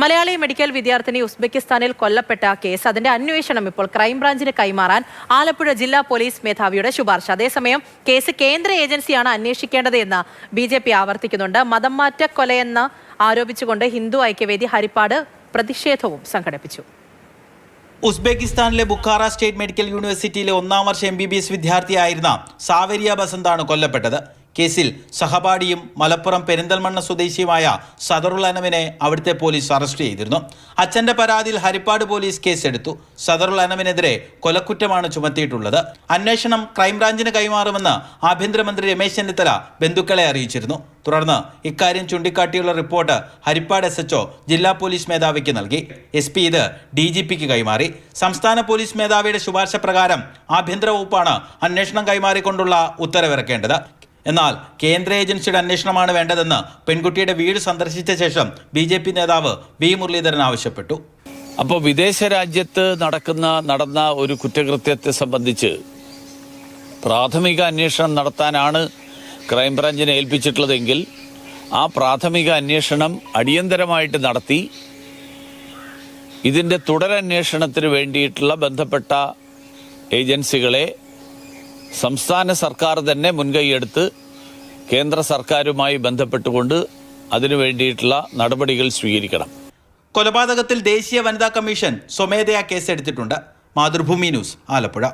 Malayali medical വിദ്യാർത്ഥിനി ഉസ്ബെക്കിസ്ഥാനിൽ കൊല്ലപ്പെട്ട case അതിന്റെ അന്വേഷണം ഇപ്പോൾ ക്രൈംബ്രാഞ്ചിന് കൈമാറാൻ ആലപ്പുഴ ജില്ലാ പോലീസ് മേധാവിയുടെ ശുപാർശ. അതേസമയം കേസ് കേന്ദ്ര ഏജൻസിയാണ് അന്വേഷിക്കേണ്ടത് എന്ന് BJP ആവർത്തിക്കുന്നുണ്ട്. മതം മാറ്റ കൊലയെന്ന് ആരോപിച്ചുകൊണ്ട് ഹിന്ദു ഐക്യവേദി ഹരിപ്പാട് പ്രതിഷേധവും സംഘടിപ്പിച്ചു. ഉസ്ബെക്കിസ്ഥാനിലെ ബുഖാറ സ്റ്റേറ്റ് മെഡിക്കൽ യൂണിവേഴ്സിറ്റിയിലെ 1ാം വർഷ MBBS വിദ്യാർത്ഥിയായിരുന്ന സാവരിയ ബസന്താണ് കൊല്ലപ്പെട്ടത്. കേസിൽ സഹപാഠിയും മലപ്പുറം പെരിന്തൽമണ്ണ സ്വദേശിയുമായ സദറുൽ അനവിനെ അവിടുത്തെ പോലീസ് അറസ്റ്റ് ചെയ്തിരുന്നു. അച്ഛന്റെ പരാതിയിൽ ഹരിപ്പാട് പോലീസ് കേസെടുത്തു. സദറുൽ അനവിനെതിരെ കൊലക്കുറ്റമാണ് ചുമത്തിയിട്ടുള്ളത്. അന്വേഷണം ക്രൈംബ്രാഞ്ചിന് കൈമാറുമെന്ന് ആഭ്യന്തരമന്ത്രി രമേശ് ചെന്നിത്തല ബന്ധുക്കളെ അറിയിച്ചിരുന്നു. തുടർന്ന് ഇക്കാര്യം ചൂണ്ടിക്കാട്ടിയുള്ള റിപ്പോർട്ട് ഹരിപ്പാട് SHO ജില്ലാ പോലീസ് മേധാവിക്ക് നൽകി. SP ഇത് DGPക്ക് കൈമാറി. സംസ്ഥാന പോലീസ് മേധാവിയുടെ ശുപാർശ പ്രകാരം ആഭ്യന്തര വകുപ്പാണ് അന്വേഷണം കൈമാറിക്കൊണ്ടുള്ള ഉത്തരവിറക്കേണ്ടത്. എന്നാൽ കേന്ദ്ര ഏജൻസിയുടെ അന്വേഷണമാണ് വേണ്ടതെന്ന് പെൺകുട്ടിയുടെ വീട് സന്ദർശിച്ച ശേഷം BJP നേതാവ് V മുരളീധരൻ ആവശ്യപ്പെട്ടു. അപ്പോൾ വിദേശ രാജ്യത്ത് നടന്ന ഒരു കുറ്റകൃത്യത്തെ സംബന്ധിച്ച് പ്രാഥമിക അന്വേഷണം നടത്താനാണ് ക്രൈംബ്രാഞ്ചിനെ ഏൽപ്പിച്ചിട്ടുള്ളതെങ്കിൽ ആ പ്രാഥമിക അന്വേഷണം അടിയന്തരമായിട്ട് നടത്തി ഇതിൻ്റെ തുടരന്വേഷണത്തിന് വേണ്ടിയിട്ടുള്ള ബന്ധപ്പെട്ട ഏജൻസികളെ സംസ്ഥാന സർക്കാർ തന്നെ മുൻകൈയെടുത്ത് കേന്ദ്ര സർക്കാരുമായി ബന്ധപ്പെട്ടുകൊണ്ട് അതിനു വേണ്ടിയിട്ടുള്ള നടപടികൾ സ്വീകരിക്കണം. കൊലപാതകത്തിൽ ദേശീയ വനിതാ കമ്മീഷൻ സ്വമേധയാ കേസെടുത്തിട്ടുണ്ട്. മാതൃഭൂമി ന്യൂസ്, ആലപ്പുഴ.